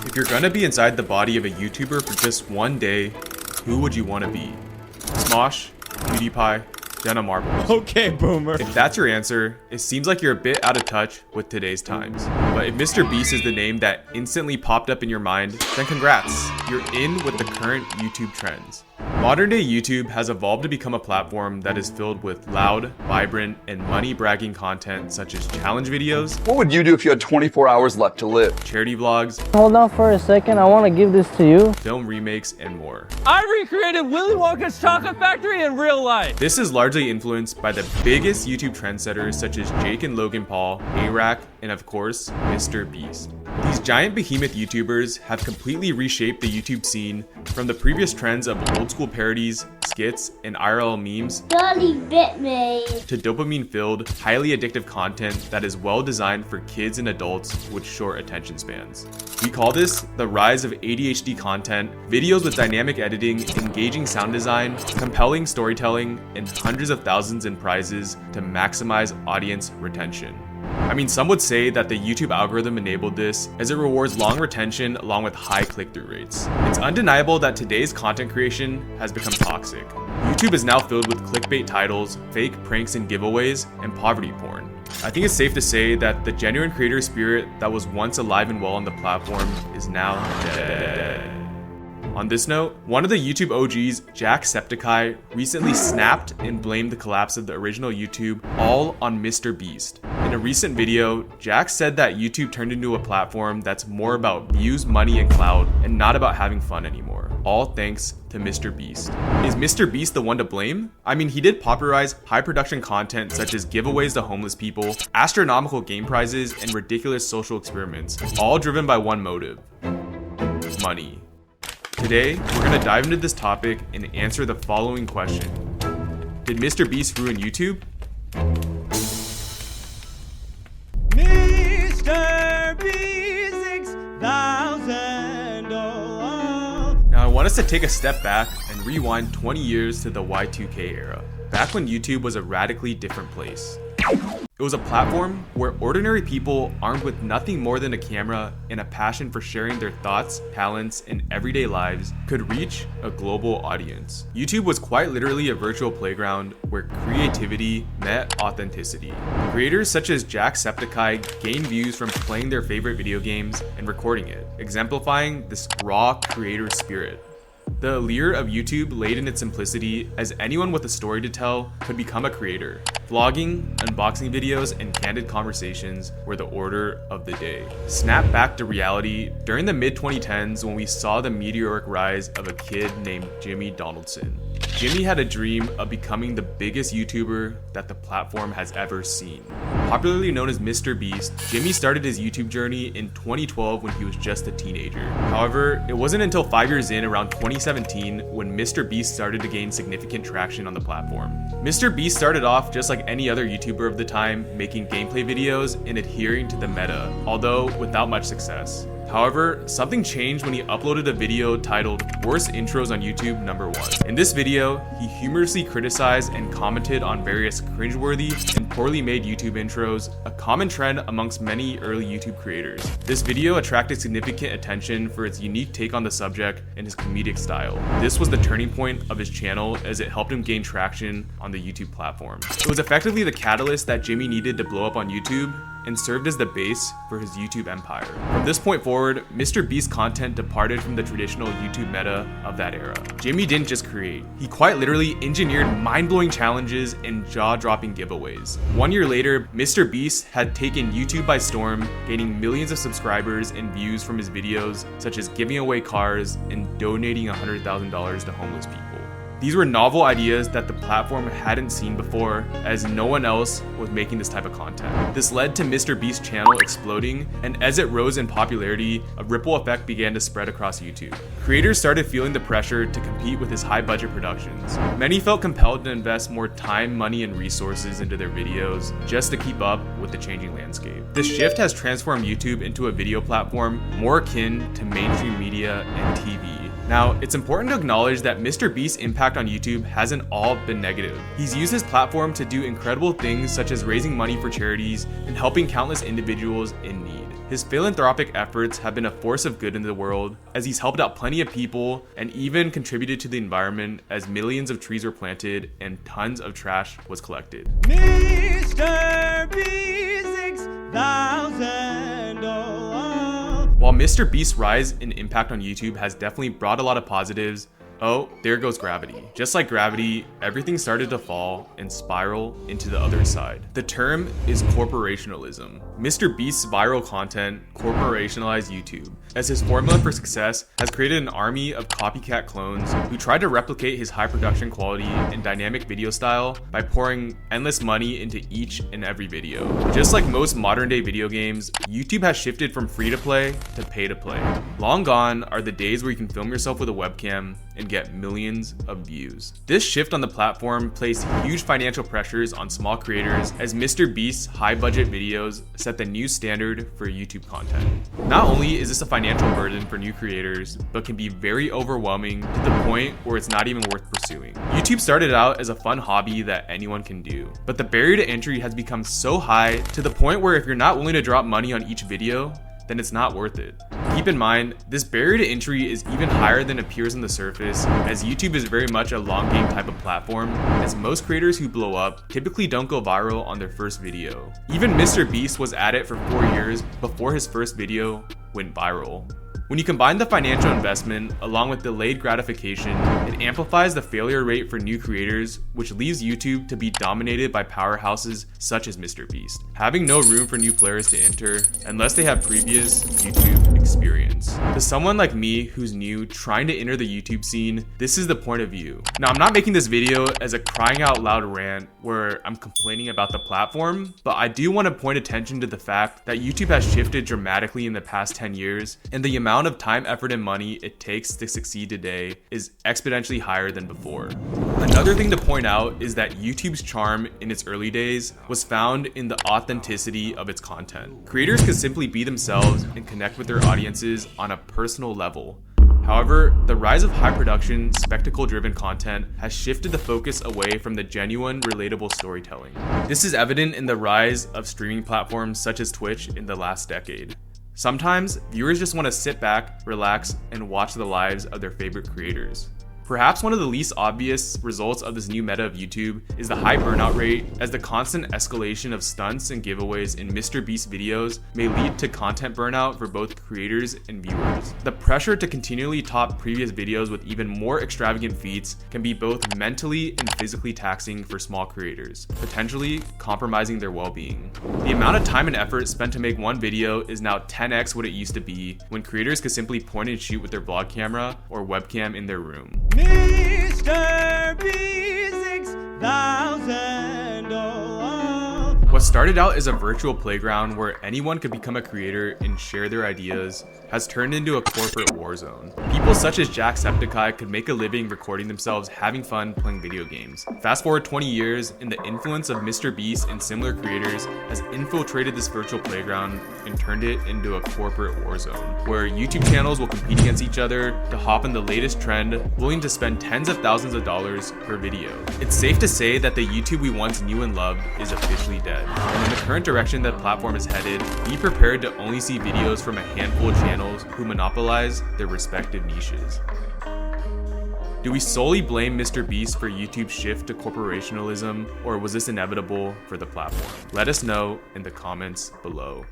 If you're gonna be inside the body of a YouTuber for just one day, who would you want to be? Smosh, Pewdiepie, Jenna Marbles. Okay, boomer. If that's your answer, it seems like you're a bit out of touch with today's times. But if MrBeast is the name that instantly popped up in your mind, then congrats, you're in with the current YouTube trends. Modern day YouTube has evolved to become a platform that is filled with loud, vibrant, and money-bragging content such as challenge videos. What would you do if you had 24 hours left to live? Charity vlogs. Hold on for a second, I want to give this to you. Film remakes, and more. I recreated Willy Wonka's chocolate factory in real life. This is largely influenced by the biggest YouTube trendsetters such as Jake and Logan Paul, A-Rack, and of course, MrBeast. These giant behemoth YouTubers have completely reshaped the YouTube scene from the previous trends of old school parodies, skits, and IRL memes Dolly bit me. to dopamine-filled, highly addictive content that is well designed for kids and adults with short attention spans. We call this the rise of ADHD content, videos with dynamic editing, engaging sound design, compelling storytelling, and hundreds of thousands in prizes to maximize audience retention. I mean, some would say that the YouTube algorithm enabled this as it rewards long retention along with high click-through rates. It's undeniable that today's content creation has become toxic. YouTube is now filled with clickbait titles, fake pranks and giveaways, and poverty porn. I think it's safe to say that the genuine creator spirit that was once alive and well on the platform is now dead. On this note, one of the YouTube OGs, Jacksepticeye, recently snapped and blamed the collapse of the original YouTube all on MrBeast. In a recent video, Jack said that YouTube turned into a platform that's more about views, money, and clout, and not about having fun anymore. All thanks to MrBeast. Is MrBeast the one to blame? I mean, he did popularize high production content such as giveaways to homeless people, astronomical game prizes, and ridiculous social experiments, all driven by one motive: money. Today, we're going to dive into this topic and answer the following question. Did MrBeast ruin YouTube? MrBeast 6000. Now, I want us to take a step back and rewind 20 years to the Y2K era, back when YouTube was a radically different place. It was a platform where ordinary people armed with nothing more than a camera and a passion for sharing their thoughts, talents, and everyday lives could reach a global audience. YouTube was quite literally a virtual playground where creativity met authenticity. Creators such as Jacksepticeye gained views from playing their favorite video games and recording it, exemplifying this raw creator spirit. The allure of YouTube laid in its simplicity, as anyone with a story to tell could become a creator. Vlogging, unboxing videos, and candid conversations were the order of the day. Snap back to reality during the mid-2010s when we saw the meteoric rise of a kid named Jimmy Donaldson. Jimmy had a dream of becoming the biggest YouTuber that the platform has ever seen. Popularly known as MrBeast, Jimmy started his YouTube journey in 2012 when he was just a teenager. However, it wasn't until 5 years in, around 2017, when MrBeast started to gain significant traction on the platform. MrBeast started off just like any other YouTuber of the time, making gameplay videos and adhering to the meta, although without much success. However, something changed when he uploaded a video titled Worst Intros on YouTube #1. In this video, he humorously criticized and commented on various cringeworthy and poorly made YouTube intros, a common trend amongst many early YouTube creators. This video attracted significant attention for its unique take on the subject and his comedic style. This was the turning point of his channel as it helped him gain traction on the YouTube platform. It was effectively the catalyst that Jimmy needed to blow up on YouTube and served as the base for his YouTube empire. From this point forward, MrBeast's content departed from the traditional YouTube meta of that era. Jimmy didn't just create, he quite literally engineered mind-blowing challenges and jaw-dropping giveaways. 1 year later, MrBeast had taken YouTube by storm, gaining millions of subscribers and views from his videos, such as giving away cars and donating $100,000 to homeless people. These were novel ideas that the platform hadn't seen before, as no one else was making this type of content. This led to MrBeast's channel exploding, and as it rose in popularity, a ripple effect began to spread across YouTube. Creators started feeling the pressure to compete with his high-budget productions. Many felt compelled to invest more time, money, and resources into their videos just to keep up with the changing landscape. This shift has transformed YouTube into a video platform more akin to mainstream media and TV. Now, it's important to acknowledge that MrBeast's impact on YouTube hasn't all been negative. He's used his platform to do incredible things such as raising money for charities and helping countless individuals in need. His philanthropic efforts have been a force of good in the world, as he's helped out plenty of people and even contributed to the environment as millions of trees were planted and tons of trash was collected. MrBeast 6000. While MrBeast's rise in impact on YouTube has definitely brought a lot of positives, oh, there goes gravity. Just like gravity, everything started to fall and spiral into the other side. The term is corporationalism. MrBeast's viral content corporationalized YouTube, as his formula for success has created an army of copycat clones who tried to replicate his high production quality and dynamic video style by pouring endless money into each and every video. Just like most modern day video games, YouTube has shifted from free to play to pay to play. Long gone are the days where you can film yourself with a webcam and get millions of views. This shift on the platform placed huge financial pressures on small creators, as MrBeast's high budget videos set the new standard for YouTube content. Not only is this a financial burden for new creators, but can be very overwhelming to the point where it's not even worth pursuing. YouTube started out as a fun hobby that anyone can do, but the barrier to entry has become so high to the point where if you're not willing to drop money on each video, then it's not worth it. Keep in mind, this barrier to entry is even higher than appears on the surface, as YouTube is very much a long game type of platform, as most creators who blow up typically don't go viral on their first video. Even MrBeast was at it for 4 years before his first video went viral. When you combine the financial investment along with delayed gratification, it amplifies the failure rate for new creators, which leaves YouTube to be dominated by powerhouses such as MrBeast, having no room for new players to enter unless they have previous YouTube experience. To someone like me who's new trying to enter the YouTube scene, this is the point of view. Now, I'm not making this video as a crying out loud rant where I'm complaining about the platform, but I do want to point attention to the fact that YouTube has shifted dramatically in the past 10 years, and the amount of time, effort, and money it takes to succeed today is exponentially higher than before. Another thing to point out is that YouTube's charm in its early days was found in the authenticity of its content. Creators could simply be themselves and connect with their audiences on a personal level. However, the rise of high production, spectacle-driven content has shifted the focus away from the genuine, relatable storytelling. This is evident in the rise of streaming platforms such as Twitch in the last decade. Sometimes, viewers just want to sit back, relax, and watch the lives of their favorite creators. Perhaps one of the least obvious results of this new meta of YouTube is the high burnout rate, as the constant escalation of stunts and giveaways in MrBeast videos may lead to content burnout for both creators and viewers. The pressure to continually top previous videos with even more extravagant feats can be both mentally and physically taxing for small creators, potentially compromising their well-being. The amount of time and effort spent to make one video is now 10x what it used to be, when creators could simply point and shoot with their vlog camera or webcam in their room. MrBeast 6000. What started out as a virtual playground where anyone could become a creator and share their ideas has turned into a corporate war zone. People such as Jacksepticeye could make a living recording themselves having fun playing video games. Fast forward 20 years, and the influence of MrBeast and similar creators has infiltrated this virtual playground and turned it into a corporate war zone, where YouTube channels will compete against each other to hop in the latest trend, willing to spend tens of thousands of dollars per video. It's safe to say that the YouTube we once knew and loved is officially dead. And in the current direction that the platform is headed, be prepared to only see videos from a handful of channels who monopolize their respective niches. Do we solely blame MrBeast for YouTube's shift to corporationalism, or was this inevitable for the platform? Let us know in the comments below.